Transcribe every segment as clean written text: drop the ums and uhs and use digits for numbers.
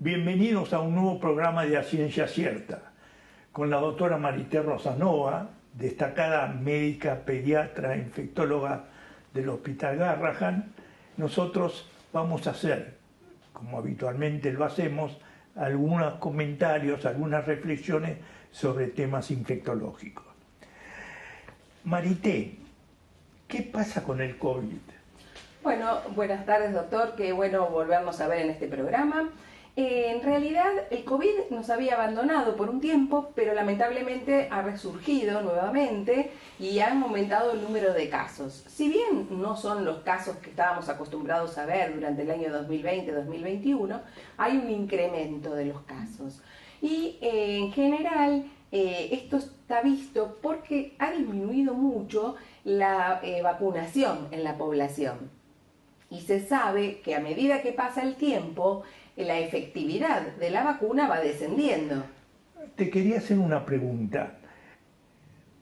Bienvenidos a un nuevo programa de A Ciencia Cierta, con la doctora Marité Rosanova, destacada médica, pediatra, infectóloga del Hospital Garrahan. Nosotros vamos a hacer, como habitualmente lo hacemos, algunos comentarios, algunas reflexiones sobre temas infectológicos. Marité, ¿qué pasa con el COVID? Bueno, buenas tardes, doctor. Qué bueno volvernos a ver en este programa. En realidad, el COVID nos había abandonado por un tiempo, pero lamentablemente ha resurgido nuevamente y han aumentado el número de casos. Si bien no son los casos que estábamos acostumbrados a ver durante el año 2020-2021, hay un incremento de los casos. Y en general, esto está visto porque ha disminuido mucho la vacunación en la población. Y se sabe que a medida que pasa el tiempo, la efectividad de la vacuna va descendiendo. Te quería hacer una pregunta.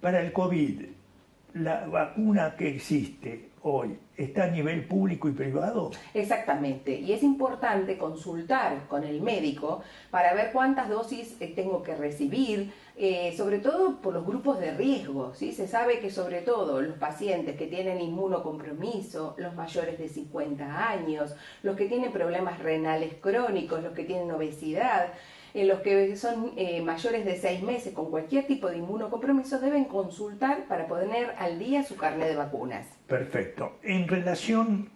Para el COVID, ¿la vacuna que existe hoy está a nivel público y privado? Exactamente, y es importante consultar con el médico para ver cuántas dosis tengo que recibir, sobre todo por los grupos de riesgo, ¿sí? Se sabe que sobre todo los pacientes que tienen inmunocompromiso, los mayores de 50 años, los que tienen problemas renales crónicos, los que tienen obesidad, los que son mayores de 6 meses con cualquier tipo de inmunocompromiso deben consultar para poner al día su carnet de vacunas. Perfecto. En relación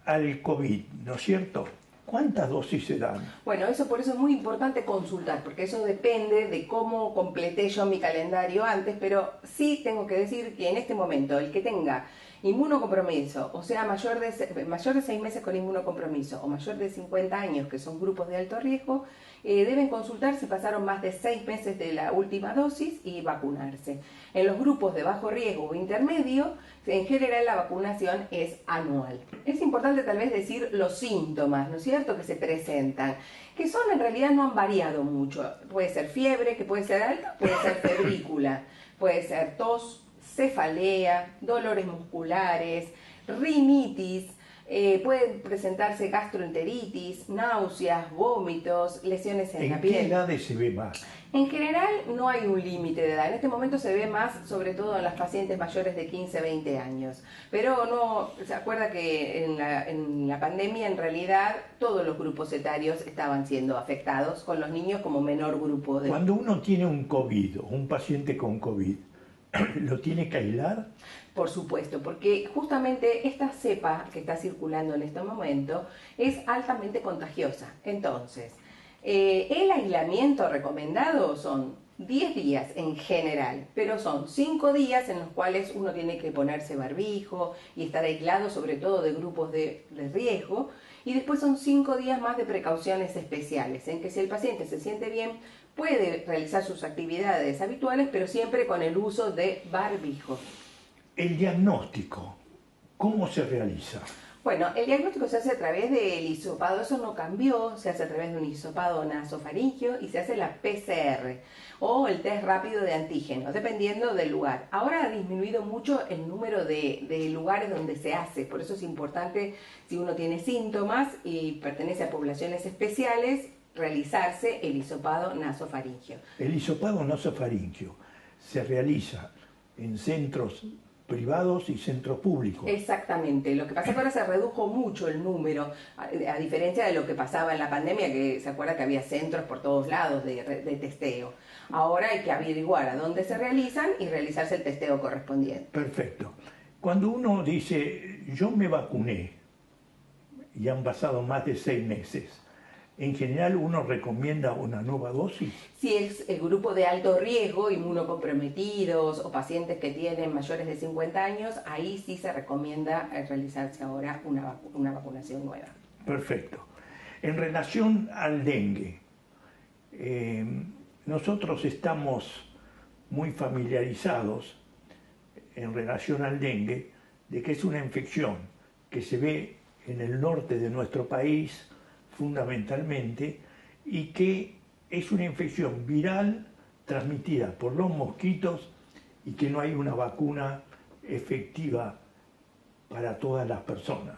al COVID, ¿no es cierto? ¿Cuántas dosis se dan? Bueno, por eso es muy importante consultar, porque eso depende de cómo completé yo mi calendario antes, pero sí tengo que decir que en este momento el que tenga inmunocompromiso, o sea, mayor de 6 meses con inmunocompromiso o mayor de 50 años, que son grupos de alto riesgo, deben consultar si pasaron más de 6 meses de la última dosis y vacunarse. En los grupos de bajo riesgo o intermedio, en general la vacunación es anual. Es importante tal vez decir los síntomas, ¿no es cierto?, que se presentan, que son en realidad no han variado mucho. Puede ser fiebre, que puede ser alta, puede ser febrícula, puede ser tos, cefalea, dolores musculares, rinitis, pueden presentarse gastroenteritis, náuseas, vómitos, lesiones en la piel. ¿En qué edades se ve más? En general no hay un límite de edad. En este momento se ve más, sobre todo en las pacientes mayores de 15-20 años. Pero no, se acuerda que en la pandemia en realidad todos los grupos etarios estaban siendo afectados, con los niños como menor grupo. Cuando uno tiene un COVID o un paciente con COVID, ¿lo tiene que aislar? Por supuesto, porque justamente esta cepa que está circulando en este momento es altamente contagiosa. Entonces, el aislamiento recomendado son 10 días en general, pero son 5 días en los cuales uno tiene que ponerse barbijo y estar aislado sobre todo de grupos de riesgo, y después son 5 días más de precauciones especiales, en que si el paciente se siente bien puede realizar sus actividades habituales, pero siempre con el uso de barbijo. El diagnóstico, ¿cómo se realiza? Bueno, el diagnóstico se hace a través del hisopado, eso no cambió, se hace a través de un hisopado nasofaringeo y se hace la PCR o el test rápido de antígenos, dependiendo del lugar. Ahora ha disminuido mucho el número de lugares donde se hace, por eso es importante, si uno tiene síntomas y pertenece a poblaciones especiales, realizarse el hisopado nasofaringeo. El hisopado nasofaringeo se realiza en centros privados y centros públicos. Exactamente, lo que pasa es que ahora se redujo mucho el número, a diferencia de lo que pasaba en la pandemia, que se acuerda que había centros por todos lados de testeo. Ahora hay que averiguar a dónde se realizan y realizarse el testeo correspondiente. Perfecto. Cuando uno dice, yo me vacuné y han pasado más de 6 meses, ¿en general uno recomienda una nueva dosis? Si es el grupo de alto riesgo, inmunocomprometidos o pacientes que tienen mayores de 50 años, ahí sí se recomienda realizarse ahora una vacunación nueva. Perfecto. En relación al dengue, nosotros estamos muy familiarizados en relación al dengue de que es una infección que se ve en el norte de nuestro país, fundamentalmente, y que es una infección viral transmitida por los mosquitos y que no hay una vacuna efectiva para todas las personas.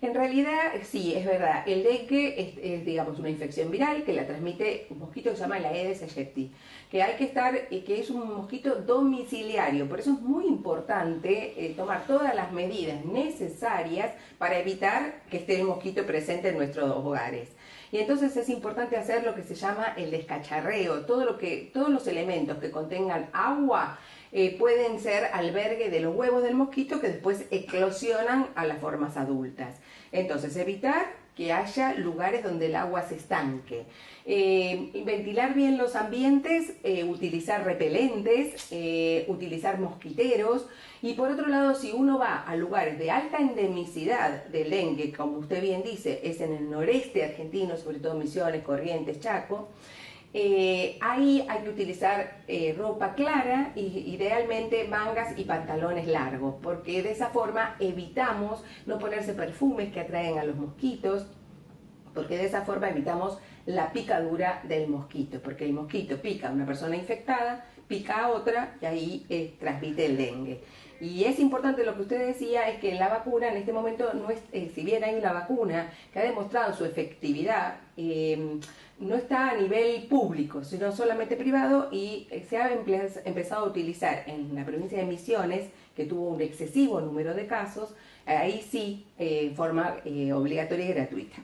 En realidad, sí, es verdad. El dengue es, digamos, una infección viral que la transmite un mosquito que se llama la Aedes aegypti, que hay que estar, que es un mosquito domiciliario. Por eso es muy importante tomar todas las medidas necesarias para evitar que esté el mosquito presente en nuestros hogares. Y entonces es importante hacer lo que se llama el descacharreo. Todos los elementos que contengan agua pueden ser albergue de los huevos del mosquito que después eclosionan a las formas adultas. Entonces, evitar que haya lugares donde el agua se estanque. Ventilar bien los ambientes, utilizar repelentes, utilizar mosquiteros. Y por otro lado, si uno va a lugares de alta endemicidad del dengue, como usted bien dice, es en el noreste argentino, sobre todo Misiones, Corrientes, Chaco, ahí hay que utilizar ropa clara y idealmente mangas y pantalones largos, porque de esa forma evitamos no ponerse perfumes que atraen a los mosquitos, porque de esa forma evitamos la picadura del mosquito, porque el mosquito pica a una persona infectada, pica a otra y ahí transmite el dengue. Y es importante lo que usted decía, es que la vacuna en este momento, no es, si bien hay una vacuna que ha demostrado su efectividad, no está a nivel público, sino solamente privado, y se ha empezado a utilizar en la provincia de Misiones, que tuvo un excesivo número de casos, ahí sí, forma obligatoria y gratuita.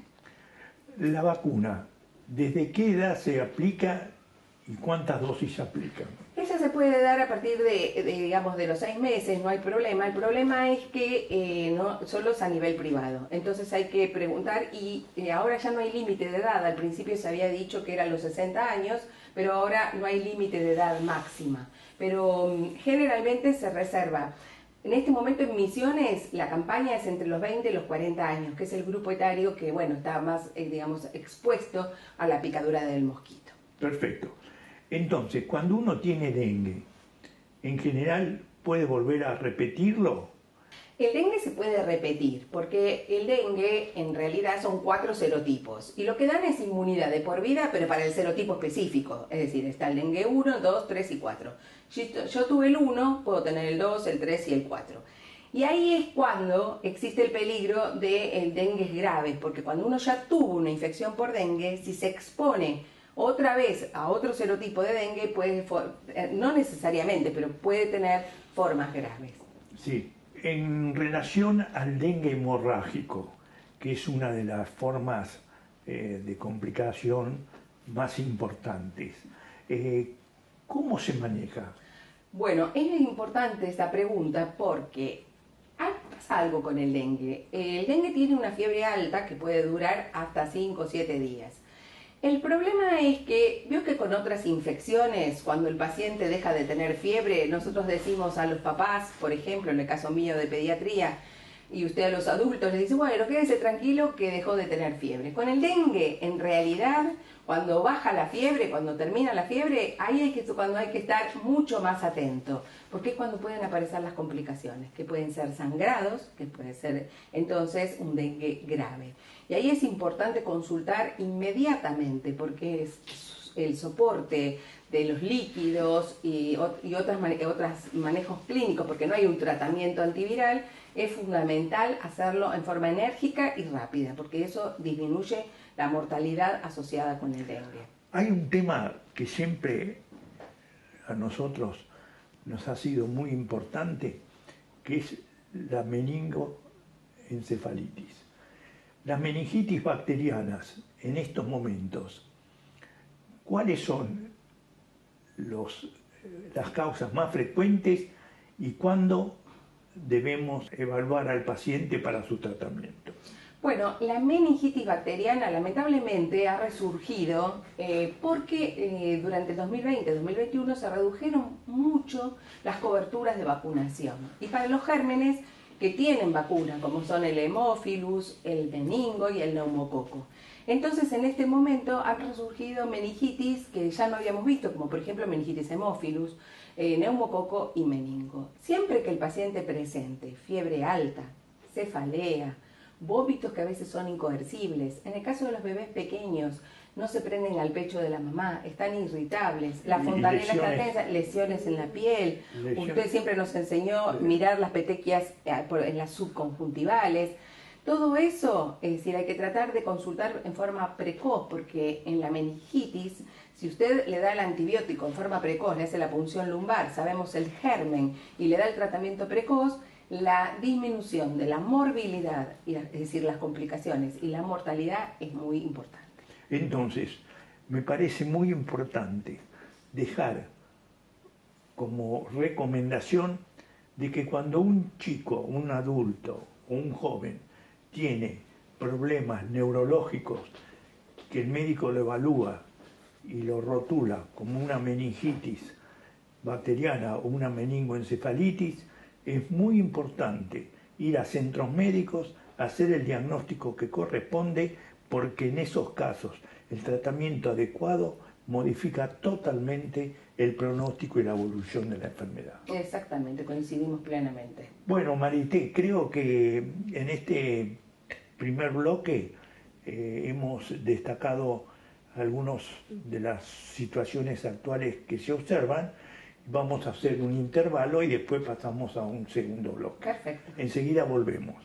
La vacuna, ¿desde qué edad se aplica y cuántas dosis se aplican? Esa se puede dar a partir digamos, de los 6 meses, no hay problema. El problema es que no, solo es a nivel privado. Entonces hay que preguntar y ahora ya no hay límite de edad. Al principio se había dicho que eran los 60 años, pero ahora no hay límite de edad máxima. Pero generalmente se reserva. En este momento en Misiones la campaña es entre los 20 y los 40 años, que es el grupo etario que, bueno, está más, digamos, expuesto a la picadura del mosquito. Perfecto. Entonces, cuando uno tiene dengue, en general, ¿puede volver a repetirlo? El dengue se puede repetir, porque el dengue en realidad son 4 serotipos, y lo que dan es inmunidad de por vida, pero para el serotipo específico, es decir, está el dengue 1, 2, 3 y 4. Yo tuve el 1, puedo tener el 2, el 3 y el 4. Y ahí es cuando existe el peligro del dengue grave, porque cuando uno ya tuvo una infección por dengue, si se expone otra vez a otro serotipo de dengue, puede, no necesariamente, pero puede tener formas graves. Sí. En relación al dengue hemorrágico, que es una de las formas de complicación más importantes, ¿cómo se maneja? Bueno, es importante esta pregunta porque pasa algo con el dengue. El dengue tiene una fiebre alta que puede durar hasta 5 o 7 días. El problema es que, veo que con otras infecciones, cuando el paciente deja de tener fiebre, nosotros decimos a los papás, por ejemplo, en el caso mío de pediatría, y usted a los adultos le dice, bueno, quédese tranquilo que dejó de tener fiebre. Con el dengue, en realidad, cuando baja la fiebre, cuando termina la fiebre, ahí cuando hay que estar mucho más atento, porque es cuando pueden aparecer las complicaciones, que pueden ser sangrados, que puede ser entonces un dengue grave. Y ahí es importante consultar inmediatamente, porque es el soporte de los líquidos y otros manejos clínicos, porque no hay un tratamiento antiviral, es fundamental hacerlo en forma enérgica y rápida, porque eso disminuye la mortalidad asociada con el dengue. Hay un tema que siempre a nosotros nos ha sido muy importante, que es la meningoencefalitis. Las meningitis bacterianas en estos momentos, ¿cuáles son las causas más frecuentes y cuándo debemos evaluar al paciente para su tratamiento? Bueno, la meningitis bacteriana lamentablemente ha resurgido porque durante el 2020-2021 se redujeron mucho las coberturas de vacunación. Y para los gérmenes que tienen vacuna, como son el Haemophilus, el meningo y el neumococo. Entonces, en este momento han resurgido meningitis que ya no habíamos visto, como por ejemplo meningitis Haemophilus, neumococo y meningo. Siempre que el paciente presente fiebre alta, cefalea, vómitos que a veces son incoercibles, en el caso de los bebés pequeños, no se prenden al pecho de la mamá, están irritables, la fontanela está tensa, lesiones en la piel. Usted siempre nos enseñó mirar las petequias en las subconjuntivales. Todo eso, es decir, hay que tratar de consultar en forma precoz, porque en la meningitis, si usted le da el antibiótico en forma precoz, le hace la punción lumbar, sabemos el germen y le da el tratamiento precoz, la disminución de la morbilidad, es decir, las complicaciones y la mortalidad es muy importante. Entonces, me parece muy importante dejar como recomendación de que cuando un chico, un adulto o un joven tiene problemas neurológicos que el médico lo evalúa y lo rotula como una meningitis bacteriana o una meningoencefalitis, es muy importante ir a centros médicos a hacer el diagnóstico que corresponde, porque en esos casos el tratamiento adecuado modifica totalmente el pronóstico y la evolución de la enfermedad. Exactamente, coincidimos plenamente. Bueno, Marité, creo que en este primer bloque hemos destacado algunas de las situaciones actuales que se observan. Vamos a hacer un intervalo y después pasamos a un segundo bloque. Perfecto. Enseguida volvemos.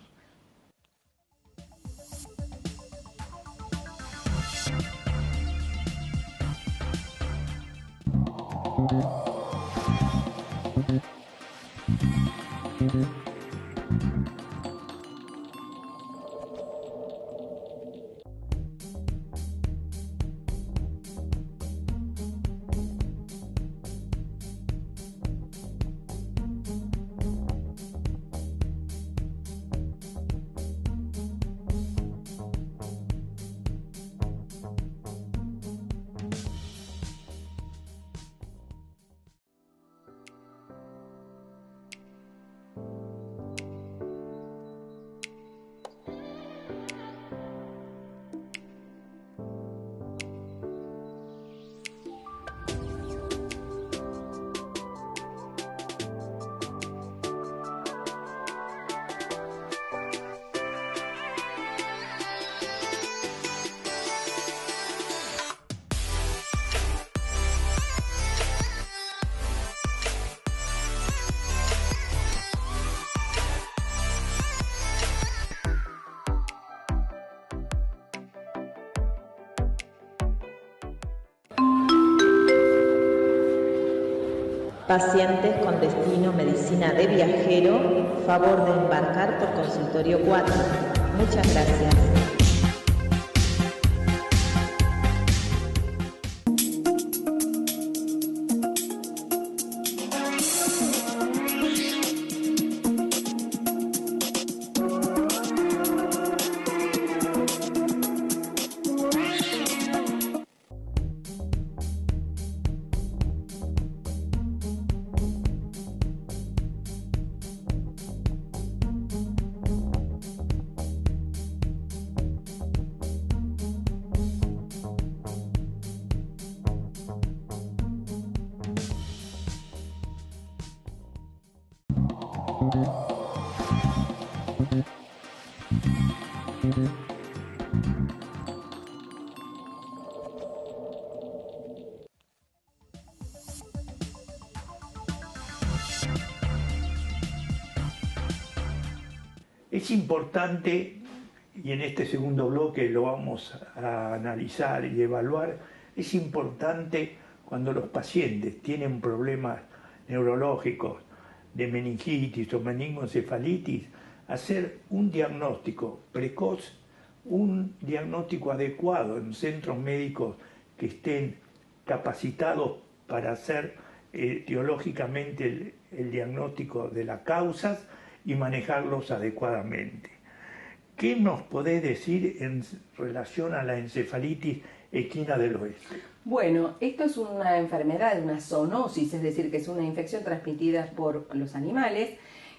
Pacientes con destino medicina de viajero, favor de embarcar por consultorio 4. Muchas gracias. Es importante, y en este segundo bloque lo vamos a analizar y evaluar, es importante cuando los pacientes tienen problemas neurológicos de meningitis o meningoencefalitis, hacer un diagnóstico precoz, un diagnóstico adecuado en centros médicos que estén capacitados para hacer etiológicamente el diagnóstico de las causas y manejarlos adecuadamente. ¿Qué nos podés decir en relación a la encefalitis equina del oeste? Bueno, esto es una enfermedad, una zoonosis, es decir, que es una infección transmitida por los animales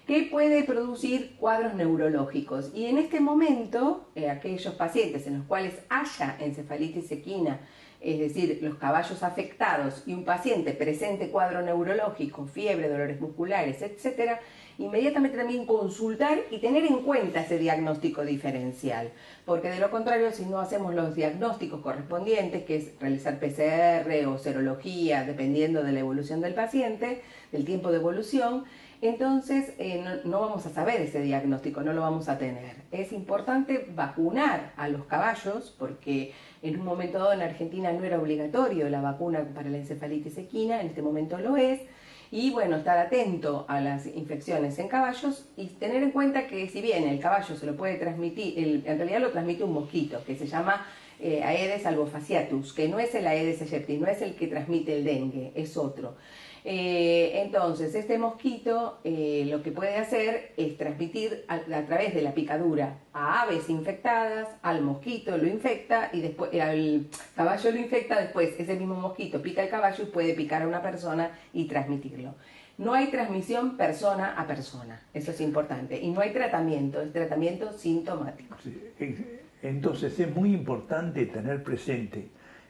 que puede producir cuadros neurológicos. Y en este momento, aquellos pacientes en los cuales haya encefalitis equina, es decir, los caballos afectados y un paciente presente cuadro neurológico, fiebre, dolores musculares, etc., inmediatamente también consultar y tener en cuenta ese diagnóstico diferencial, porque de lo contrario, si no hacemos los diagnósticos correspondientes, que es realizar PCR o serología, dependiendo de la evolución del paciente, del tiempo de evolución, entonces no vamos a saber ese diagnóstico, no lo vamos a tener. Es importante vacunar a los caballos, porque en un momento dado en Argentina no era obligatorio la vacuna para la encefalitis equina, en este momento lo es. Y bueno, estar atento a las infecciones en caballos y tener en cuenta que si bien el caballo se lo puede transmitir, en realidad lo transmite un mosquito que se llama Aedes albophaciatus, que no es el Aedes aegypti, no es el que transmite el dengue, es otro. Entonces, este mosquito lo que puede hacer es transmitir a través de la picadura a aves infectadas, al mosquito lo infecta y después al caballo lo infecta, después ese mismo mosquito pica al caballo y puede picar a una persona y transmitirlo. No hay transmisión persona a persona, eso es importante, y no hay tratamiento, es tratamiento sintomático. Sí, entonces es muy importante tener presente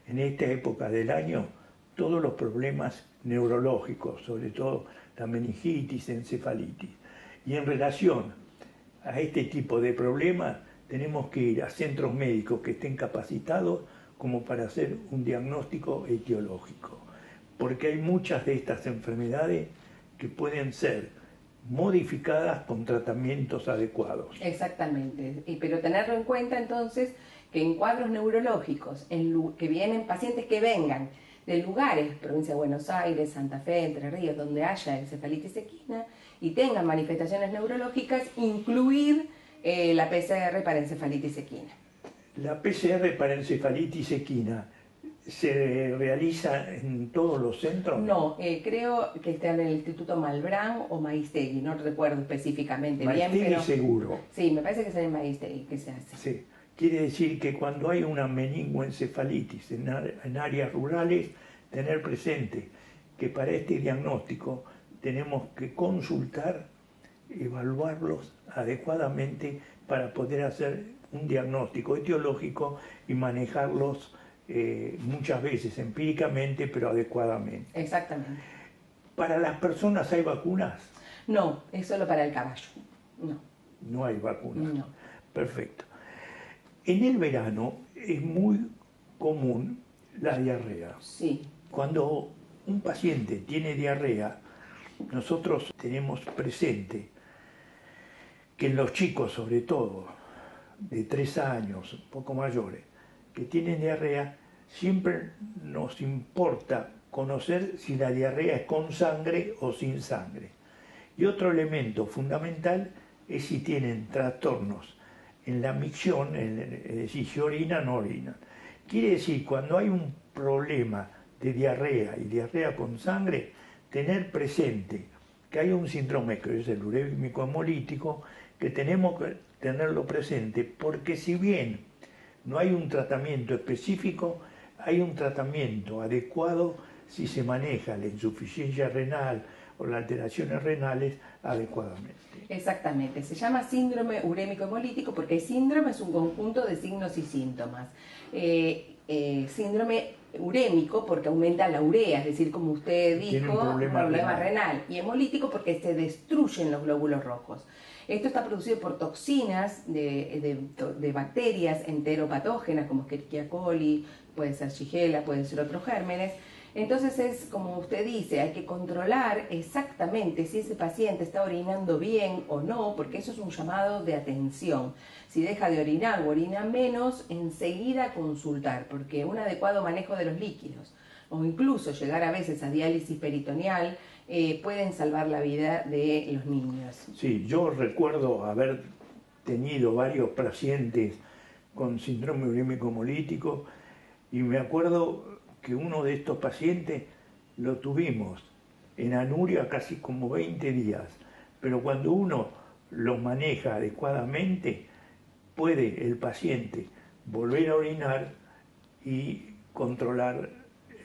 en esta época del año todos los problemas neurológicos, sobre todo la meningitis, encefalitis. Y en relación a este tipo de problemas tenemos que ir a centros médicos que estén capacitados como para hacer un diagnóstico etiológico, porque hay muchas de estas enfermedades que pueden ser modificadas con tratamientos adecuados. Exactamente, pero tenerlo en cuenta entonces que en cuadros neurológicos, que vienen pacientes que vengan de lugares, provincia de Buenos Aires, Santa Fe, Entre Ríos, donde haya encefalitis equina y tengan manifestaciones neurológicas, incluir la PCR para encefalitis equina. La PCR para encefalitis equina ¿se realiza en todos los centros? No, creo que está en el Instituto Malbrán o Maiztegui, no recuerdo específicamente bien, pero seguro. Sí, me parece que es en el Maiztegui que se hace. Sí. Quiere decir que cuando hay una meningoencefalitis en áreas rurales, tener presente que para este diagnóstico tenemos que consultar, evaluarlos adecuadamente para poder hacer un diagnóstico etiológico y manejarlos muchas veces empíricamente, pero adecuadamente. Exactamente. ¿Para las personas hay vacunas? No, es solo para el caballo. No. No hay vacunas. No. Perfecto. En el verano es muy común la diarrea. Sí. Cuando un paciente tiene diarrea, nosotros tenemos presente que en los chicos, sobre todo de 3 años, un poco mayores, que tienen diarrea, siempre nos importa conocer si la diarrea es con sangre o sin sangre. Y otro elemento fundamental es si tienen trastornos en la micción, es decir, si orinan o no orinan. Quiere decir, cuando hay un problema de diarrea y diarrea con sangre, tener presente que hay un síndrome que es el urémico hemolítico, que tenemos que tenerlo presente, porque si bien no hay un tratamiento específico, hay un tratamiento adecuado si se maneja la insuficiencia renal o las alteraciones renales adecuadamente. Exactamente, se llama síndrome urémico hemolítico porque el síndrome es un conjunto de signos y síntomas. Síndrome urémico porque aumenta la urea, es decir, como usted dijo, un problema renal. Y hemolítico porque se destruyen los glóbulos rojos. Esto está producido por toxinas de bacterias enteropatógenas como Escherichia coli, puede ser Shigella, pueden ser otros gérmenes. Entonces es como usted dice, hay que controlar exactamente si ese paciente está orinando bien o no, porque eso es un llamado de atención. Si deja de orinar o orina menos, enseguida consultar, porque un adecuado manejo de los líquidos o incluso llegar a veces a diálisis peritoneal pueden salvar la vida de los niños. Sí, yo recuerdo haber tenido varios pacientes con síndrome urémico hemolítico y me acuerdo que uno de estos pacientes lo tuvimos en anuria casi como 20 días, pero cuando uno lo maneja adecuadamente, puede el paciente volver a orinar y controlar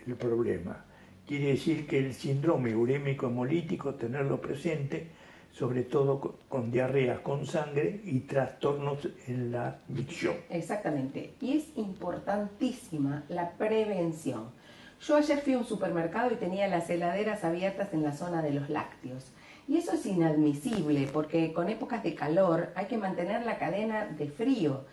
el problema. Quiere decir que el síndrome urémico hemolítico, tenerlo presente, sobre todo con diarreas con sangre y trastornos en la micción. Exactamente, y es importantísima la prevención. Yo ayer fui a un supermercado y tenía las heladeras abiertas en la zona de los lácteos. Y eso es inadmisible porque con épocas de calor hay que mantener la cadena de frío.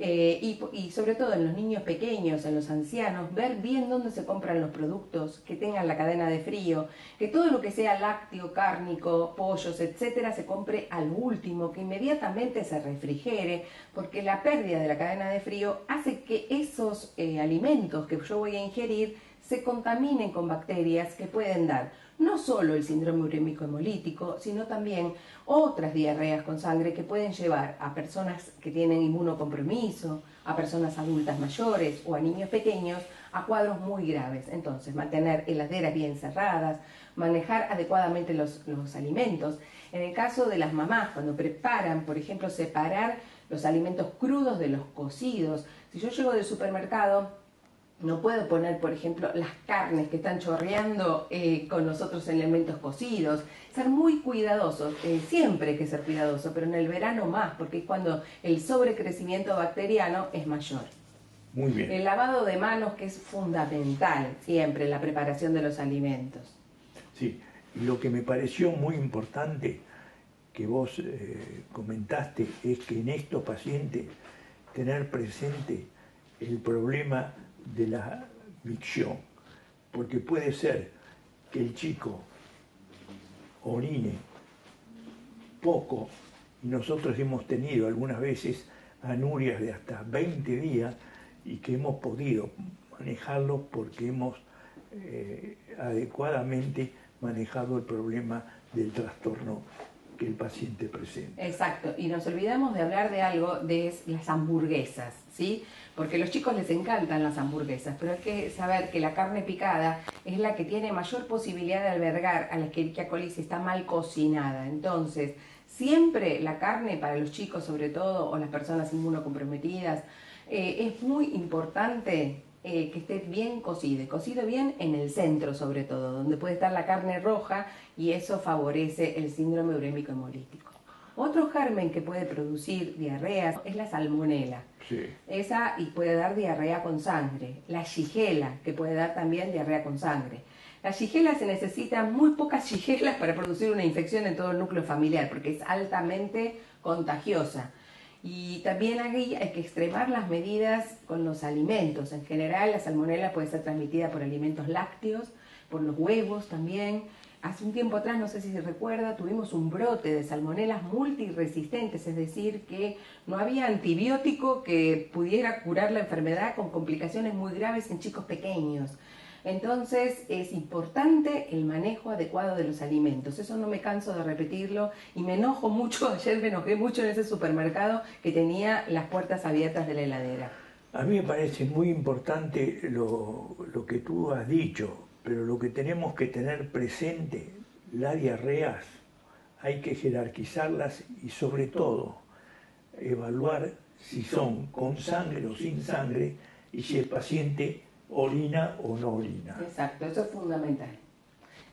Y sobre todo en los niños pequeños, en los ancianos, ver bien dónde se compran los productos, que tengan la cadena de frío, que todo lo que sea lácteo, cárnico, pollos, etcétera, se compre al último, que inmediatamente se refrigere, porque la pérdida de la cadena de frío hace que esos alimentos que yo voy a ingerir se contaminen con bacterias que pueden dar no solo el síndrome urémico hemolítico, sino también otras diarreas con sangre que pueden llevar a personas que tienen inmunocompromiso, a personas adultas mayores o a niños pequeños a cuadros muy graves. Entonces, mantener heladeras bien cerradas, manejar adecuadamente los alimentos. En el caso de las mamás, cuando preparan, por ejemplo, separar los alimentos crudos de los cocidos. Si yo llego del supermercado, no puedo poner, por ejemplo, las carnes que están chorreando con los otros elementos cocidos. Ser muy cuidadosos, siempre hay que ser cuidadoso, pero en el verano más, porque es cuando el sobrecrecimiento bacteriano es mayor. Muy bien. El lavado de manos, que es fundamental siempre en la preparación de los alimentos. Sí, y lo que me pareció muy importante que vos comentaste es que en estos pacientes tener presente el problema de la micción, porque puede ser que el chico orine poco, y nosotros hemos tenido algunas veces anurias de hasta 20 días y que hemos podido manejarlo porque hemos adecuadamente manejado el problema del trastorno que el paciente presenta. Exacto, y nos olvidamos de hablar de algo, de las hamburguesas, ¿sí? Porque a los chicos les encantan las hamburguesas, pero hay que saber que la carne picada es la que tiene mayor posibilidad de albergar a la Escherichia coli si está mal cocinada. Entonces, siempre la carne para los chicos, sobre todo, o las personas inmunocomprometidas, es muy importante que esté bien cocido, y cocido bien en el centro sobre todo, donde puede estar la carne roja y eso favorece el síndrome urémico hemolítico. Otro germen que puede producir diarreas es la salmonela. Sí. Esa y puede dar diarrea con sangre. La shigella, que puede dar también diarrea con sangre. La shigella se necesitan muy pocas shigellas para producir una infección en todo el núcleo familiar, porque es altamente contagiosa. Y también hay que extremar las medidas con los alimentos. En general, la salmonela puede ser transmitida por alimentos lácteos, por los huevos también. Hace un tiempo atrás, no sé si se recuerda, tuvimos un brote de salmonelas multiresistentes, es decir, que no había antibiótico que pudiera curar la enfermedad con complicaciones muy graves en chicos pequeños. Entonces es importante el manejo adecuado de los alimentos, eso no me canso de repetirlo y me enojo mucho, ayer me enojé mucho en ese supermercado que tenía las puertas abiertas de la heladera. A mí me parece muy importante lo que tú has dicho, pero lo que tenemos que tener presente, las diarreas, hay que jerarquizarlas y sobre todo evaluar si son con sangre o sin sangre y si el paciente orina o no orina. Exacto, eso es fundamental.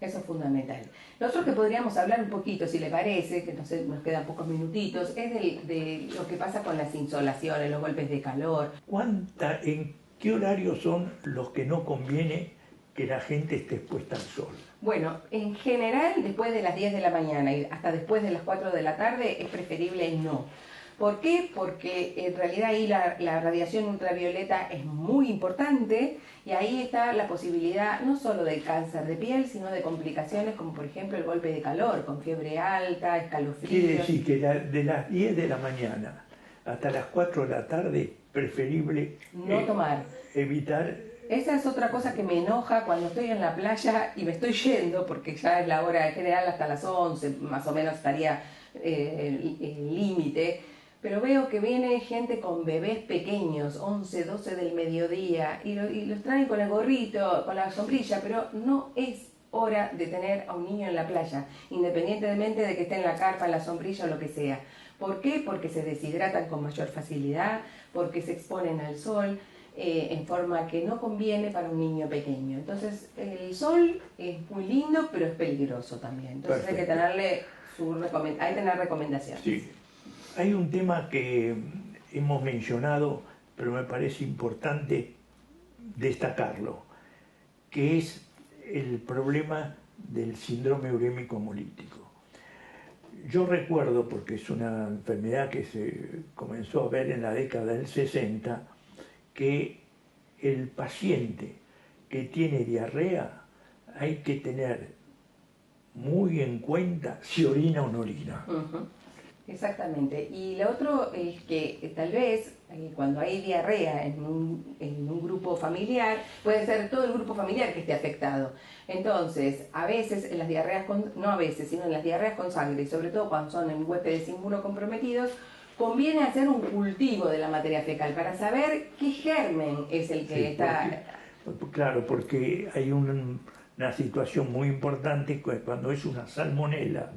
Eso es fundamental. Lo otro que podríamos hablar un poquito, si le parece, que no sé, nos quedan pocos minutitos, es de lo que pasa con las insolaciones, los golpes de calor. ¿En qué horarios son los que no conviene que la gente esté expuesta al sol? Bueno, en general, después de las 10 de la mañana y hasta después de las 4 de la tarde, es preferible no. ¿Por qué? Porque en realidad ahí la radiación ultravioleta es muy importante y ahí está la posibilidad no solo del cáncer de piel, sino de complicaciones como por ejemplo el golpe de calor, con fiebre alta, escalofríos. Quiere decir que de las 10 de la mañana hasta las 4 de la tarde, preferible no tomar. Evitar. Esa es otra cosa que me enoja cuando estoy en la playa y me estoy yendo, porque ya es la hora general hasta las 11, más o menos estaría el límite. Pero veo que viene gente con bebés pequeños, 11, 12 del mediodía, y los traen con el gorrito, con la sombrilla, pero no es hora de tener a un niño en la playa, independientemente de que esté en la carpa, en la sombrilla o lo que sea. ¿Por qué? Porque se deshidratan con mayor facilidad, porque se exponen al sol, en forma que no conviene para un niño pequeño. Entonces, el sol es muy lindo, pero es peligroso también. Entonces perfecto. Hay que tener recomendaciones. Sí. Hay un tema que hemos mencionado, pero me parece importante destacarlo, que es el problema del síndrome urémico hemolítico. yo recuerdo, porque es una enfermedad que se comenzó a ver en la década del 60, que el paciente que tiene diarrea hay que tener muy en cuenta si orina o no orina. Exactamente. Y lo otro es que tal vez cuando hay diarrea en un grupo familiar, puede ser todo el grupo familiar que esté afectado. Entonces, a veces en las diarreas, no a veces, sino en las diarreas con sangre, y sobre todo cuando son en huéspedes inmunocomprometidos, conviene hacer un cultivo de la materia fecal para saber qué germen es el que está... Claro, porque hay una situación muy importante cuando es una salmonela,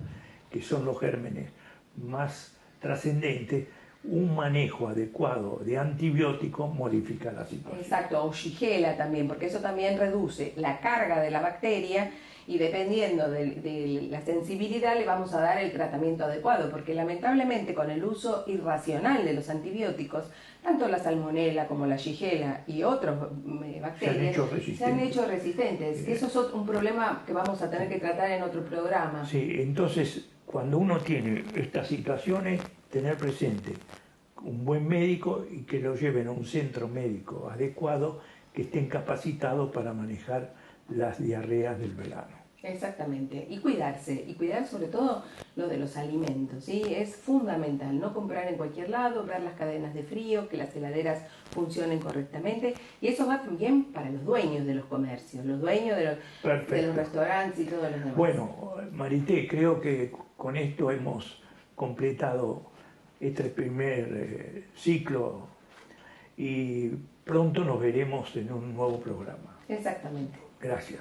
que son los gérmenes más trascendentes, un manejo adecuado de antibióticos modifica la situación. Exacto, o Shigella también, porque eso también reduce la carga de la bacteria y dependiendo de la sensibilidad le vamos a dar el tratamiento adecuado, porque lamentablemente con el uso irracional de los antibióticos, tanto la salmonela como la Shigella y otras bacterias se han hecho resistentes. Eso es un problema que vamos a tener que tratar en otro programa. Sí, entonces cuando uno tiene estas situaciones, tener presente un buen médico y que lo lleven a un centro médico adecuado que estén capacitados para manejar las diarreas del verano. Exactamente, y cuidarse, y cuidar sobre todo lo de los alimentos, ¿sí? Es fundamental, no comprar en cualquier lado, ver las cadenas de frío, que las heladeras funcionen correctamente, y eso va también para los dueños de los comercios, los dueños de los restaurantes y todos los demás. Bueno, Marité, creo que con esto hemos completado este primer ciclo y pronto nos veremos en un nuevo programa. Exactamente. Gracias.